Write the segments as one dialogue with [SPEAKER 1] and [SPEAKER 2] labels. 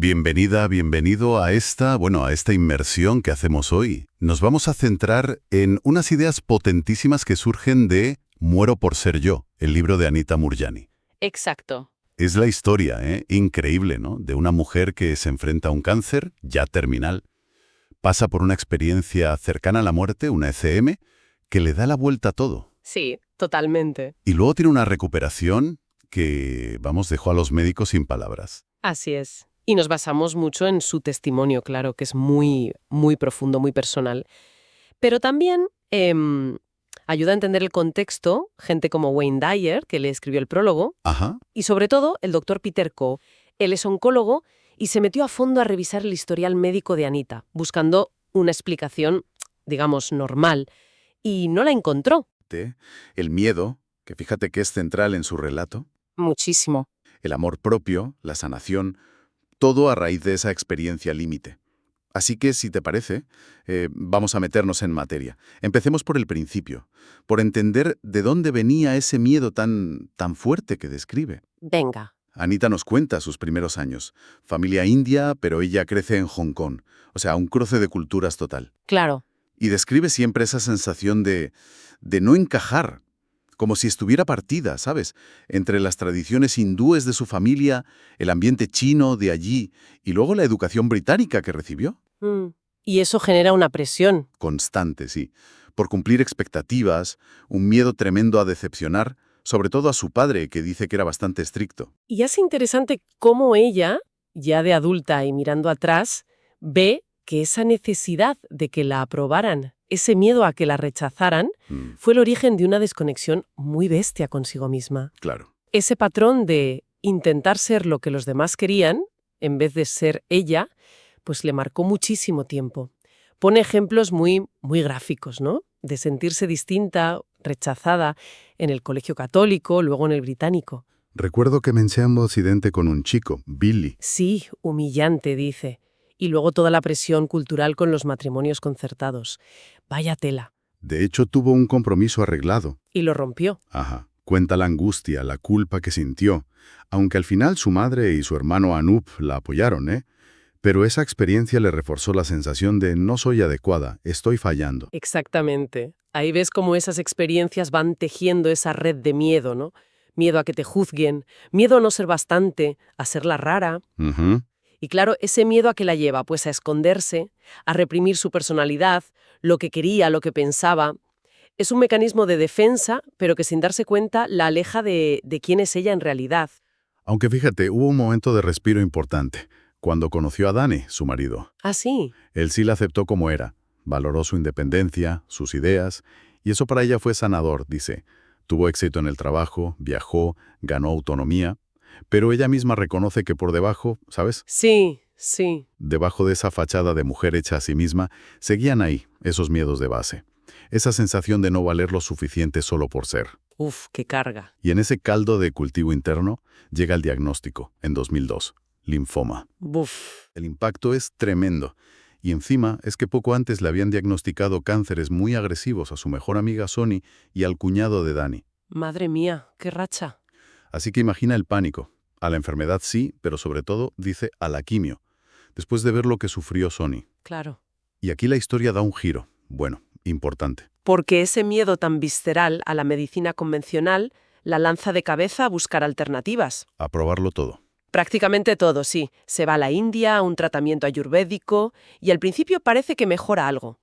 [SPEAKER 1] Bienvenida, bienvenido a esta inmersión que hacemos hoy. Nos vamos a centrar en unas ideas potentísimas que surgen de Muero por ser yo, el libro de Anita Moorjani.
[SPEAKER 2] Exacto.
[SPEAKER 1] Es la historia, increíble, ¿no? De una mujer que se enfrenta a un cáncer, ya terminal, pasa por una experiencia cercana a la muerte, una ECM, que le da la vuelta a todo.
[SPEAKER 2] Sí, totalmente.
[SPEAKER 1] Y luego tiene una recuperación que, dejó a los médicos sin palabras.
[SPEAKER 2] Así es. Y nos basamos mucho en su testimonio, claro, que es muy, muy profundo, muy personal. Pero también ayuda a entender el contexto, gente como Wayne Dyer, que le escribió el prólogo,
[SPEAKER 1] Ajá.
[SPEAKER 2] y sobre todo el doctor Peter Koh. Él es oncólogo y se metió a fondo a revisar el historial médico de Anita, buscando una explicación, digamos, normal, y no la encontró.
[SPEAKER 3] El miedo, que fíjate que es central en su relato,
[SPEAKER 2] Muchísimo.
[SPEAKER 3] el amor propio, la sanación, todo a raíz de esa experiencia límite. Así que, si te parece, vamos a meternos en materia. Empecemos por el principio, por entender de dónde venía ese miedo tan fuerte que describe.
[SPEAKER 2] Venga.
[SPEAKER 3] Anita nos cuenta sus primeros años. Familia india, pero ella crece en Hong Kong. O sea, un cruce de culturas total.
[SPEAKER 2] Claro.
[SPEAKER 3] Y describe siempre esa sensación de no encajar, como si estuviera partida, ¿sabes? Entre las tradiciones hindúes de su familia, el ambiente chino de allí y luego la educación británica que recibió.
[SPEAKER 2] Y eso genera una presión.
[SPEAKER 3] Constante, sí. Por cumplir expectativas, un miedo tremendo a decepcionar, sobre todo a su padre, que dice que era bastante estricto.
[SPEAKER 2] Y es interesante cómo ella, ya de adulta y mirando atrás, ve que esa necesidad de que la aprobaran, ese miedo a que la rechazaran, fue el origen de una desconexión muy bestia consigo misma.
[SPEAKER 3] Claro.
[SPEAKER 2] Ese patrón de intentar ser lo que los demás querían, en vez de ser ella, pues le marcó muchísimo tiempo. Pone ejemplos muy, muy gráficos, ¿no? De sentirse distinta, rechazada, en el colegio católico, luego en el británico.
[SPEAKER 3] Recuerdo que me eché en Occidente con un chico, Billy.
[SPEAKER 2] Sí, humillante, dice. Y luego toda la presión cultural con los matrimonios concertados. Vaya tela.
[SPEAKER 3] De hecho, tuvo un compromiso arreglado.
[SPEAKER 2] Y lo rompió.
[SPEAKER 3] Ajá. Cuenta la angustia, la culpa que sintió, aunque al final su madre y su hermano Anup la apoyaron, ¿eh? Pero esa experiencia le reforzó la sensación de no soy adecuada, estoy fallando.
[SPEAKER 2] Exactamente. Ahí ves cómo esas experiencias van tejiendo esa red de miedo, ¿no? Miedo a que te juzguen, miedo a no ser bastante, a ser la rara.
[SPEAKER 3] Ujú.
[SPEAKER 2] Y claro, ese miedo a qué la lleva, pues a esconderse, a reprimir su personalidad, lo que quería, lo que pensaba. Es un mecanismo de defensa, pero que sin darse cuenta la aleja de quién es ella en realidad.
[SPEAKER 3] Aunque fíjate, hubo un momento de respiro importante, cuando conoció a Danny, su marido.
[SPEAKER 2] Ah, sí.
[SPEAKER 3] Él sí la aceptó como era, valoró su independencia, sus ideas, y eso para ella fue sanador, dice. Tuvo éxito en el trabajo, viajó, ganó autonomía, pero ella misma reconoce que por debajo, ¿sabes?
[SPEAKER 2] Sí, sí.
[SPEAKER 3] Debajo de esa fachada de mujer hecha a sí misma, seguían ahí esos miedos de base. Esa sensación de no valer lo suficiente solo por ser.
[SPEAKER 2] Uf, qué carga.
[SPEAKER 3] Y en ese caldo de cultivo interno llega el diagnóstico, en 2002, linfoma.
[SPEAKER 2] Buf.
[SPEAKER 3] El impacto es tremendo. Y encima es que poco antes le habían diagnosticado cánceres muy agresivos a su mejor amiga Sony y al cuñado de Danny.
[SPEAKER 2] Madre mía, qué racha.
[SPEAKER 3] Así que imagina el pánico. A la enfermedad sí, pero sobre todo, dice, a la quimio, después de ver lo que sufrió Sony.
[SPEAKER 2] Claro.
[SPEAKER 3] Y aquí la historia da un giro. Bueno, importante.
[SPEAKER 2] Porque ese miedo tan visceral a la medicina convencional la lanza de cabeza a buscar alternativas.
[SPEAKER 3] A probarlo todo.
[SPEAKER 2] Prácticamente todo, sí. Se va a la India, a un tratamiento ayurvédico, y al principio parece que mejora algo.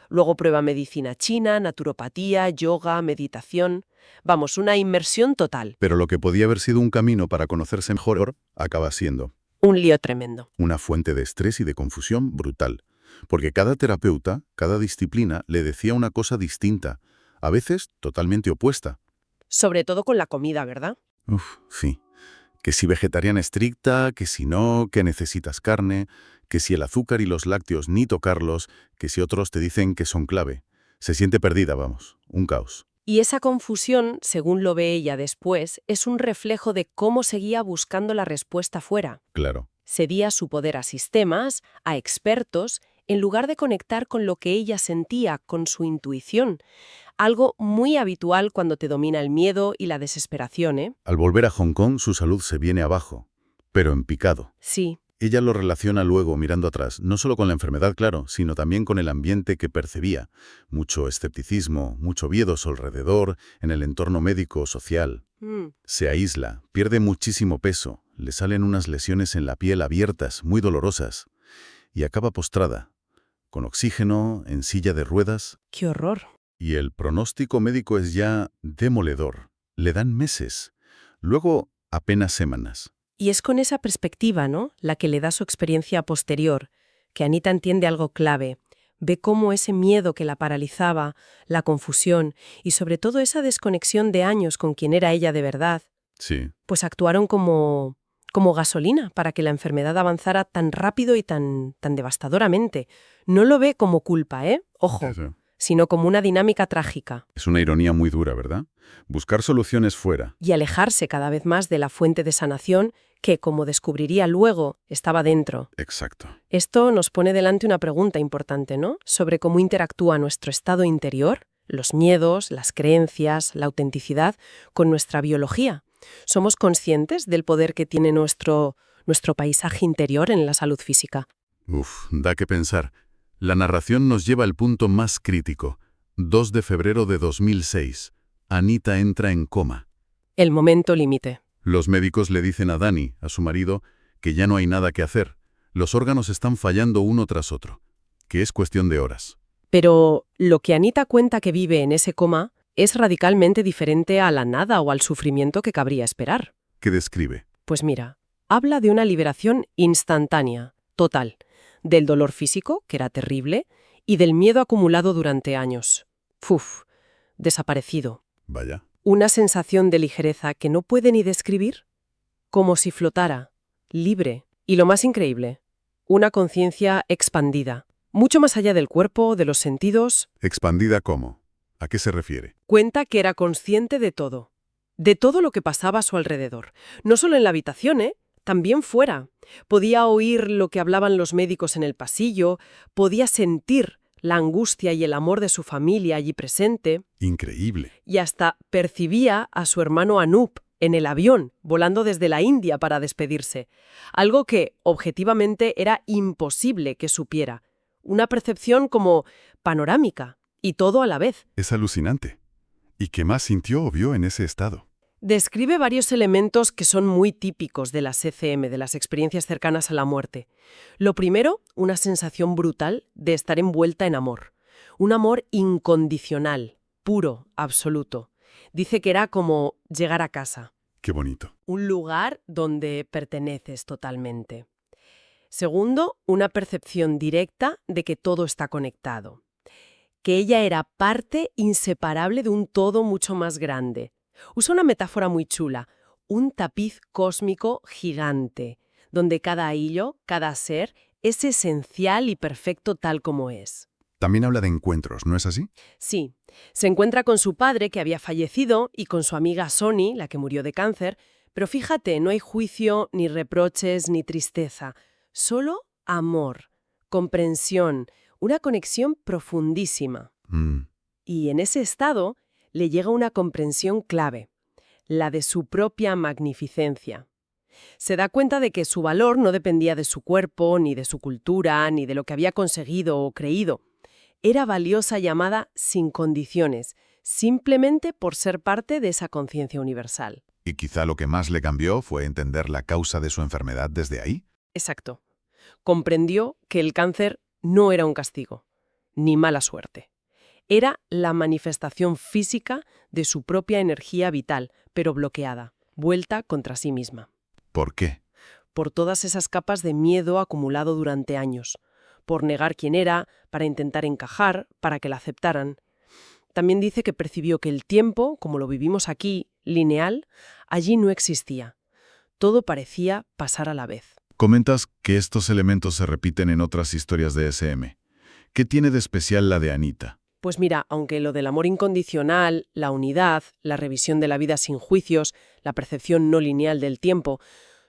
[SPEAKER 2] Luego prueba medicina china, naturopatía, yoga, meditación. Vamos, una inmersión total.
[SPEAKER 3] Pero lo que podía haber sido un camino para conocerse mejor, acaba siendo
[SPEAKER 2] Un lío tremendo.
[SPEAKER 3] una fuente de estrés y de confusión brutal. Porque cada terapeuta, cada disciplina, le decía una cosa distinta, a veces totalmente opuesta.
[SPEAKER 2] Sobre todo con la comida, ¿verdad?
[SPEAKER 3] Sí. Que si vegetariana estricta, que si no, que necesitas carne, que si el azúcar y los lácteos ni tocarlos, que si otros te dicen que son clave. Se siente perdida, vamos, un caos.
[SPEAKER 2] Y esa confusión, según lo ve ella después, es un reflejo de cómo seguía buscando la respuesta fuera.
[SPEAKER 3] Claro.
[SPEAKER 2] Cedía su poder a sistemas, a expertos, en lugar de conectar con lo que ella sentía, con su intuición. Algo muy habitual cuando te domina el miedo y la desesperación, ¿eh?
[SPEAKER 3] Al volver a Hong Kong, su salud se viene abajo, pero en picado.
[SPEAKER 2] Sí.
[SPEAKER 1] Ella lo relaciona luego, mirando atrás, no solo con la enfermedad, claro, sino también con el ambiente que percibía. Mucho escepticismo, mucho miedo a su alrededor, en el entorno médico o social. Se aísla, pierde muchísimo peso, le salen unas lesiones en la piel abiertas, muy dolorosas, y acaba postrada, con oxígeno, en silla de ruedas.
[SPEAKER 2] ¡Qué horror!
[SPEAKER 1] Y el pronóstico médico es ya demoledor. Le dan meses, luego apenas semanas.
[SPEAKER 2] Y es con esa perspectiva, ¿no?, la que le da su experiencia posterior, que Anita entiende algo clave. Ve cómo ese miedo que la paralizaba, la confusión y sobre todo esa desconexión de años con quien era ella de verdad,
[SPEAKER 1] Sí.
[SPEAKER 2] pues actuaron como gasolina para que la enfermedad avanzara tan rápido y tan devastadoramente. No lo ve como culpa, ojo,
[SPEAKER 1] Eso.
[SPEAKER 2] sino como una dinámica trágica.
[SPEAKER 1] Es una ironía muy dura, ¿verdad? Buscar soluciones fuera.
[SPEAKER 2] Y alejarse cada vez más de la fuente de sanación que, como descubriría luego, estaba dentro.
[SPEAKER 1] Exacto.
[SPEAKER 2] Esto nos pone delante una pregunta importante, ¿no?, sobre cómo interactúa nuestro estado interior, los miedos, las creencias, la autenticidad, con nuestra biología. ¿Somos conscientes del poder que tiene nuestro paisaje interior en la salud física?
[SPEAKER 1] Da que pensar. La narración nos lleva al punto más crítico. 2 de febrero de 2006. Anita entra en coma.
[SPEAKER 2] El momento límite.
[SPEAKER 1] Los médicos le dicen a Dani, a su marido, que ya no hay nada que hacer. Los órganos están fallando uno tras otro, que es cuestión de horas.
[SPEAKER 2] Pero lo que Anita cuenta que vive en ese coma es radicalmente diferente a la nada o al sufrimiento que cabría esperar.
[SPEAKER 1] ¿Qué describe?
[SPEAKER 2] Pues mira, habla de una liberación instantánea, total, del dolor físico, que era terrible, y del miedo acumulado durante años. Desaparecido.
[SPEAKER 1] Vaya.
[SPEAKER 2] Una sensación de ligereza que no puede ni describir, como si flotara, libre. Y lo más increíble, una conciencia expandida, mucho más allá del cuerpo, de los sentidos.
[SPEAKER 1] ¿Expandida cómo? ¿A qué se refiere?
[SPEAKER 2] Cuenta que era consciente de todo lo que pasaba a su alrededor. No solo en la habitación, también fuera. Podía oír lo que hablaban los médicos en el pasillo, podía sentir la angustia y el amor de su familia allí presente,
[SPEAKER 1] Increíble.
[SPEAKER 2] y hasta percibía a su hermano Anup en el avión, volando desde la India para despedirse. Algo que, objetivamente, era imposible que supiera. Una percepción como panorámica, y todo a la vez.
[SPEAKER 1] Es alucinante. ¿Y qué más sintió o vio en ese estado?
[SPEAKER 2] Describe varios elementos que son muy típicos de las ECM, de las experiencias cercanas a la muerte. Lo primero, una sensación brutal de estar envuelta en amor. Un amor incondicional, puro, absoluto. Dice que era como llegar a casa.
[SPEAKER 1] Qué bonito.
[SPEAKER 2] Un lugar donde perteneces totalmente. Segundo, una percepción directa de que todo está conectado. Que ella era parte inseparable de un todo mucho más grande. Usa una metáfora muy chula, un tapiz cósmico gigante, donde cada hilo, cada ser, es esencial y perfecto tal como es.
[SPEAKER 1] También habla de encuentros, ¿no es así?
[SPEAKER 2] Sí, se encuentra con su padre, que había fallecido, y con su amiga Sony, la que murió de cáncer, pero fíjate, no hay juicio, ni reproches, ni tristeza, solo amor, comprensión, una conexión profundísima. Y en ese estado le llega una comprensión clave, la de su propia magnificencia. Se da cuenta de que su valor no dependía de su cuerpo, ni de su cultura, ni de lo que había conseguido o creído. Era valiosa y amada sin condiciones, simplemente por ser parte de esa conciencia universal.
[SPEAKER 4] Y quizá lo que más le cambió fue entender la causa de su enfermedad desde ahí.
[SPEAKER 2] Exacto. Comprendió que el cáncer no era un castigo, ni mala suerte. Era la manifestación física de su propia energía vital, pero bloqueada, vuelta contra sí misma.
[SPEAKER 4] ¿Por qué?
[SPEAKER 2] Por todas esas capas de miedo acumulado durante años, por negar quién era, para intentar encajar, para que la aceptaran. También dice que percibió que el tiempo, como lo vivimos aquí, lineal, allí no existía. Todo parecía pasar a la vez.
[SPEAKER 4] Comentas que estos elementos se repiten en otras historias de SM. ¿Qué tiene de especial la de Anita?
[SPEAKER 2] Pues mira, aunque lo del amor incondicional, la unidad, la revisión de la vida sin juicios, la percepción no lineal del tiempo,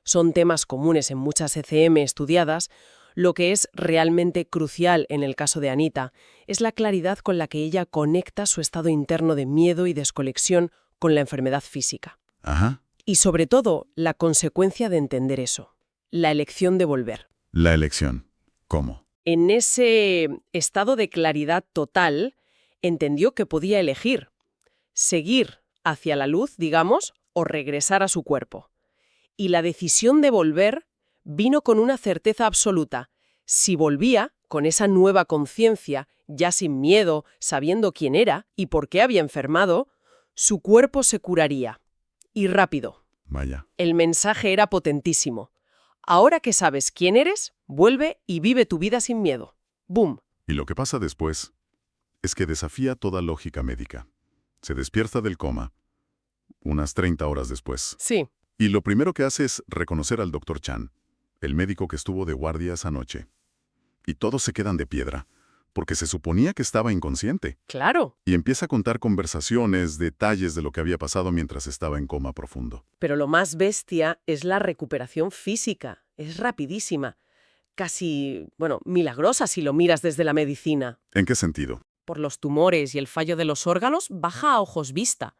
[SPEAKER 2] son temas comunes en muchas ECM estudiadas, lo que es realmente crucial en el caso de Anita es la claridad con la que ella conecta su estado interno de miedo y desconexión con la enfermedad física.
[SPEAKER 4] Ajá.
[SPEAKER 2] Y sobre todo, la consecuencia de entender eso. la elección de volver.
[SPEAKER 4] La elección. ¿Cómo?
[SPEAKER 2] En ese estado de claridad total, entendió que podía elegir seguir hacia la luz, digamos, o regresar a su cuerpo. Y la decisión de volver vino con una certeza absoluta. Si volvía, con esa nueva conciencia, ya sin miedo, sabiendo quién era y por qué había enfermado, su cuerpo se curaría. Y rápido.
[SPEAKER 4] Vaya.
[SPEAKER 2] El mensaje era potentísimo. Ahora que sabes quién eres, vuelve y vive tu vida sin miedo. ¡Bum!
[SPEAKER 4] Y lo que pasa después es que desafía toda lógica médica. Se despierta del coma unas 30 horas después.
[SPEAKER 2] Sí.
[SPEAKER 4] Y lo primero que hace es reconocer al Dr. Chan, el médico que estuvo de guardia esa noche. Y todos se quedan de piedra, porque se suponía que estaba inconsciente.
[SPEAKER 2] Claro.
[SPEAKER 4] Y empieza a contar conversaciones, detalles de lo que había pasado mientras estaba en coma profundo.
[SPEAKER 2] Pero lo más bestia es la recuperación física. Es rapidísima. Casi, milagrosa si lo miras desde la medicina.
[SPEAKER 4] ¿En qué sentido?
[SPEAKER 2] Por los tumores y el fallo de los órganos, baja a ojos vista.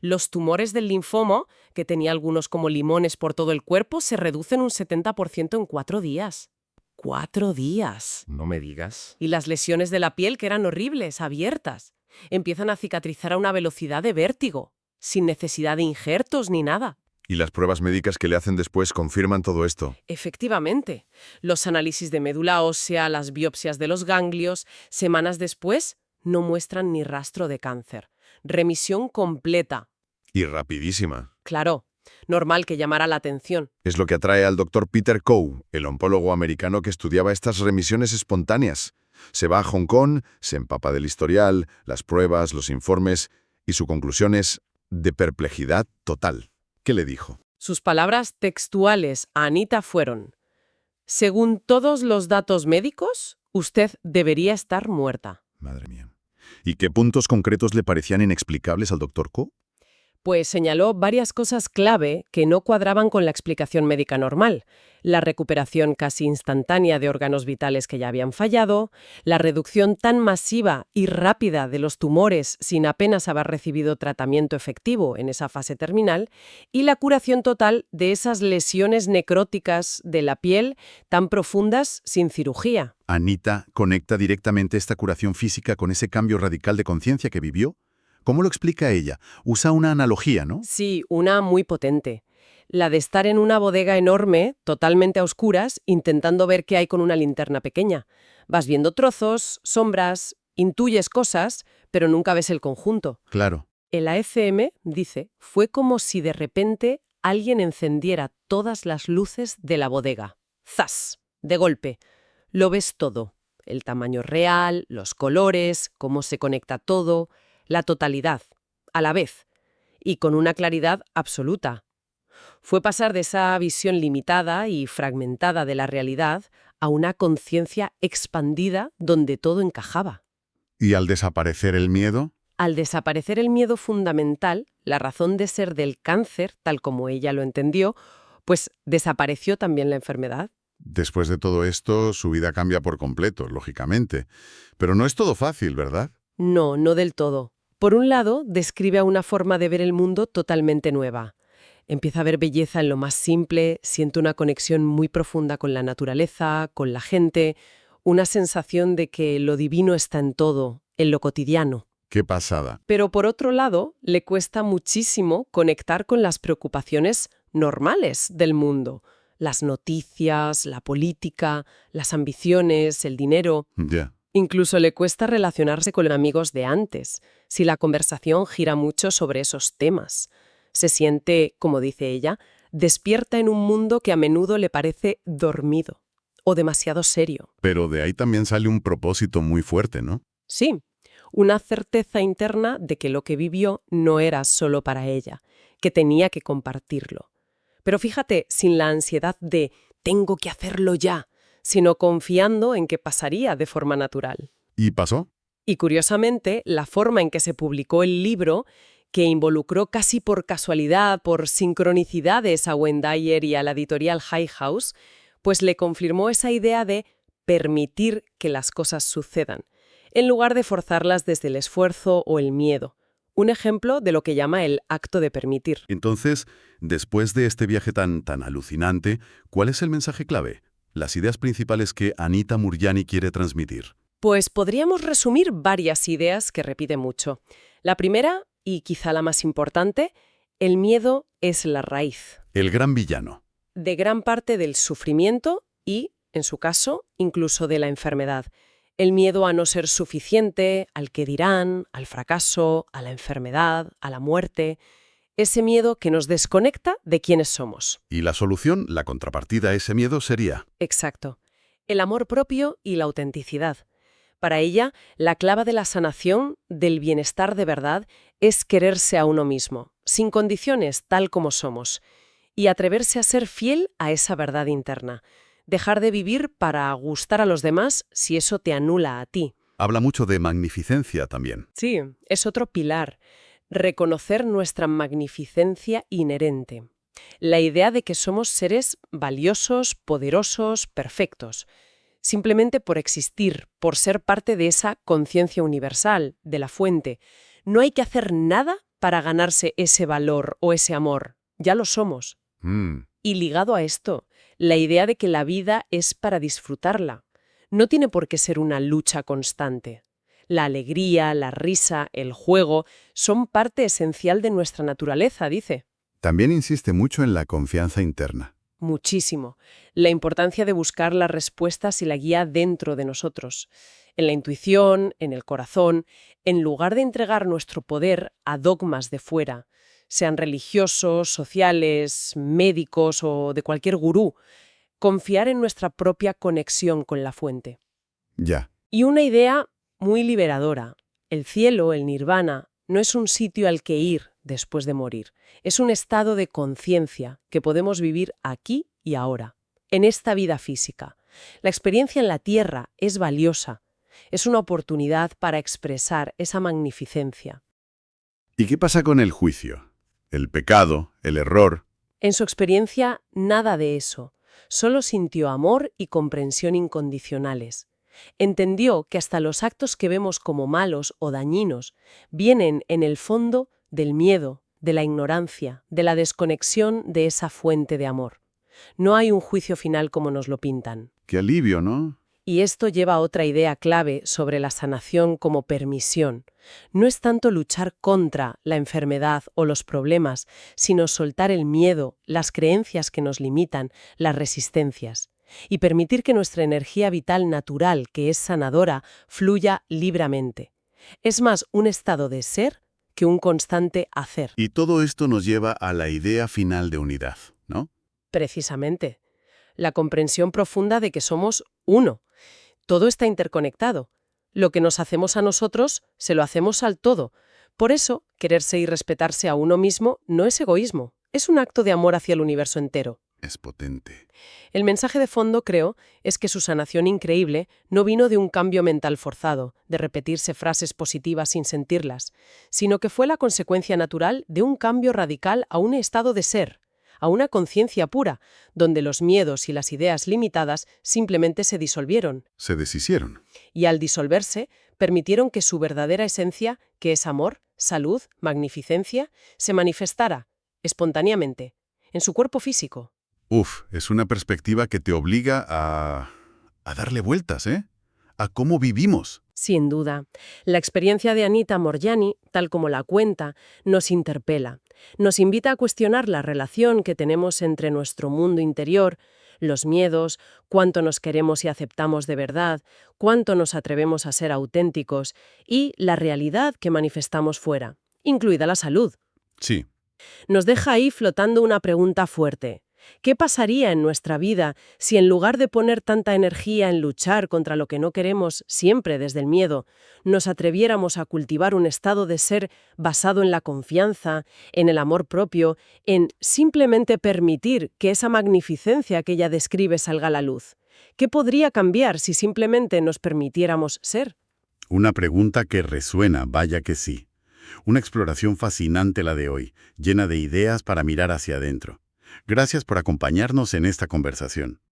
[SPEAKER 2] Los tumores del linfoma, que tenía algunos como limones por todo el cuerpo, se reducen un 70% en 4 días. 4 días.
[SPEAKER 5] No me digas.
[SPEAKER 2] Y las lesiones de la piel, que eran horribles, abiertas, empiezan a cicatrizar a una velocidad de vértigo, sin necesidad de injertos ni nada.
[SPEAKER 5] ¿Y las pruebas médicas que le hacen después confirman todo esto?
[SPEAKER 2] Efectivamente, los análisis de médula ósea, las biopsias de los ganglios, semanas después, no muestran ni rastro de cáncer. Remisión completa.
[SPEAKER 5] Y rapidísima.
[SPEAKER 2] Claro, normal que llamara la atención.
[SPEAKER 5] Es lo que atrae al Dr. Peter Coe, el oncólogo americano que estudiaba estas remisiones espontáneas. Se va a Hong Kong, se empapa del historial, las pruebas, los informes, y su conclusión es de perplejidad total. ¿Qué le dijo?
[SPEAKER 2] Sus palabras textuales a Anita fueron: según todos los datos médicos, usted debería estar muerta.
[SPEAKER 5] Madre mía. ¿Y qué puntos concretos le parecían inexplicables al Dr. Coe?
[SPEAKER 2] Pues señaló varias cosas clave que no cuadraban con la explicación médica normal. La recuperación casi instantánea de órganos vitales que ya habían fallado, la reducción tan masiva y rápida de los tumores sin apenas haber recibido tratamiento efectivo en esa fase terminal, y la curación total de esas lesiones necróticas de la piel tan profundas sin cirugía.
[SPEAKER 3] Anita conecta directamente esta curación física con ese cambio radical de conciencia que vivió. ¿Cómo lo explica ella? Usa una analogía, ¿no?
[SPEAKER 2] Sí, una muy potente. La de estar en una bodega enorme, totalmente a oscuras, intentando ver qué hay con una linterna pequeña. Vas viendo trozos, sombras, intuyes cosas, pero nunca ves el conjunto.
[SPEAKER 3] Claro.
[SPEAKER 2] El ACM, dice, fue como si de repente alguien encendiera todas las luces de la bodega. ¡Zas! De golpe. Lo ves todo. El tamaño real, los colores, cómo se conecta todo, la totalidad, a la vez, y con una claridad absoluta. Fue pasar de esa visión limitada y fragmentada de la realidad a una conciencia expandida donde todo encajaba.
[SPEAKER 4] ¿Y al desaparecer el miedo?
[SPEAKER 2] Al desaparecer el miedo fundamental, la razón de ser del cáncer, tal como ella lo entendió, pues desapareció también la enfermedad.
[SPEAKER 4] Después de todo esto, su vida cambia por completo, lógicamente. Pero no es todo fácil, ¿verdad?
[SPEAKER 2] No, no del todo. Por un lado, describe una forma de ver el mundo totalmente nueva. Empieza a ver belleza en lo más simple, siente una conexión muy profunda con la naturaleza, con la gente, una sensación de que lo divino está en todo, en lo cotidiano.
[SPEAKER 4] ¡Qué pasada!
[SPEAKER 2] Pero por otro lado, le cuesta muchísimo conectar con las preocupaciones normales del mundo. Las noticias, la política, las ambiciones, el dinero.
[SPEAKER 4] Ya.
[SPEAKER 2] Incluso le cuesta relacionarse con amigos de antes, si la conversación gira mucho sobre esos temas. Se siente, como dice ella, despierta en un mundo que a menudo le parece dormido o demasiado serio.
[SPEAKER 4] Pero de ahí también sale un propósito muy fuerte, ¿no?
[SPEAKER 2] Sí, una certeza interna de que lo que vivió no era solo para ella, que tenía que compartirlo. Pero fíjate, sin la ansiedad de «tengo que hacerlo ya», sino confiando en que pasaría de forma natural.
[SPEAKER 4] ¿Y pasó?
[SPEAKER 2] Y curiosamente, la forma en que se publicó el libro, que involucró casi por casualidad, por sincronicidades a Wendayer y a la editorial Hay House, pues le confirmó esa idea de permitir que las cosas sucedan, en lugar de forzarlas desde el esfuerzo o el miedo. un ejemplo de lo que llama el acto de permitir.
[SPEAKER 1] Entonces, después de este viaje tan alucinante, ¿cuál es el mensaje clave? Las ideas principales que Anita Moorjani quiere transmitir.
[SPEAKER 2] Pues podríamos resumir varias ideas que repite mucho. La primera, y quizá la más importante, el miedo es la raíz
[SPEAKER 1] El gran villano.
[SPEAKER 2] de gran parte del sufrimiento y, en su caso, incluso de la enfermedad. El miedo a no ser suficiente, al que dirán, al fracaso, a la enfermedad, a la muerte. Ese miedo que nos desconecta de quiénes somos.
[SPEAKER 1] Y la solución, la contrapartida a ese miedo sería...
[SPEAKER 2] Exacto. El amor propio y la autenticidad. Para ella, la clave de la sanación, del bienestar de verdad, es quererse a uno mismo, sin condiciones, tal como somos, y atreverse a ser fiel a esa verdad interna. Dejar de vivir para gustar a los demás si eso te anula a ti.
[SPEAKER 1] Habla mucho de magnificencia también.
[SPEAKER 2] Sí, es otro pilar. Reconocer nuestra magnificencia inherente. La idea de que somos seres valiosos, poderosos, perfectos. Simplemente por existir, por ser parte de esa conciencia universal, de la fuente. No hay que hacer nada para ganarse ese valor o ese amor. Ya lo somos. Y ligado a esto, la idea de que la vida es para disfrutarla. No tiene por qué ser una lucha constante. La alegría, la risa, el juego son parte esencial de nuestra naturaleza, dice.
[SPEAKER 1] También insiste mucho en la confianza interna.
[SPEAKER 2] Muchísimo. La importancia de buscar las respuestas y la guía dentro de nosotros. En la intuición, en el corazón, en lugar de entregar nuestro poder a dogmas de fuera, sean religiosos, sociales, médicos o de cualquier gurú, confiar en nuestra propia conexión con la fuente.
[SPEAKER 1] Ya.
[SPEAKER 2] Y una idea muy liberadora. El cielo, el nirvana, no es un sitio al que ir después de morir. Es un estado de conciencia que podemos vivir aquí y ahora, en esta vida física. La experiencia en la tierra es valiosa. Es una oportunidad para expresar esa magnificencia.
[SPEAKER 1] ¿Y qué pasa con el juicio? El pecado, el error.
[SPEAKER 2] En su experiencia, nada de eso. Solo sintió amor y comprensión incondicionales. Entendió que hasta los actos que vemos como malos o dañinos vienen en el fondo del miedo, de la ignorancia, de la desconexión de esa fuente de amor. No hay un juicio final como nos lo pintan.
[SPEAKER 1] Qué alivio, ¿no?
[SPEAKER 2] Y esto lleva a otra idea clave sobre la sanación como permisión. No es tanto luchar contra la enfermedad o los problemas, sino soltar el miedo, las creencias que nos limitan, las resistencias. Y permitir que nuestra energía vital natural, que es sanadora, fluya libremente. Es más un estado de ser que un constante hacer.
[SPEAKER 1] Y todo esto nos lleva a la idea final de unidad, ¿no?
[SPEAKER 2] Precisamente. La comprensión profunda de que somos uno. Todo está interconectado. Lo que nos hacemos a nosotros, se lo hacemos al todo. Por eso, quererse y respetarse a uno mismo no es egoísmo, es un acto de amor hacia el universo entero.
[SPEAKER 1] Es potente.
[SPEAKER 2] El mensaje de fondo, creo, es que su sanación increíble no vino de un cambio mental forzado, de repetirse frases positivas sin sentirlas, sino que fue la consecuencia natural de un cambio radical a un estado de ser, a una conciencia pura, donde los miedos y las ideas limitadas simplemente se disolvieron.
[SPEAKER 1] Se deshicieron.
[SPEAKER 2] Y al disolverse, permitieron que su verdadera esencia, que es amor, salud, magnificencia, se manifestara, espontáneamente, en su cuerpo físico.
[SPEAKER 1] Es una perspectiva que te obliga a darle vueltas, ¿eh? A cómo vivimos.
[SPEAKER 2] Sin duda. La experiencia de Anita Moorjani, tal como la cuenta, nos interpela. Nos invita a cuestionar la relación que tenemos entre nuestro mundo interior, los miedos, cuánto nos queremos y aceptamos de verdad, cuánto nos atrevemos a ser auténticos y la realidad que manifestamos fuera, incluida la salud.
[SPEAKER 1] Sí.
[SPEAKER 2] Nos deja ahí flotando una pregunta fuerte. ¿Qué pasaría en nuestra vida si en lugar de poner tanta energía en luchar contra lo que no queremos, siempre desde el miedo, nos atreviéramos a cultivar un estado de ser basado en la confianza, en el amor propio, en simplemente permitir que esa magnificencia que ella describe salga a la luz? ¿Qué podría cambiar si simplemente nos permitiéramos ser?
[SPEAKER 1] Una pregunta que resuena, vaya que sí. Una exploración fascinante la de hoy, llena de ideas para mirar hacia adentro. Gracias por acompañarnos en esta conversación.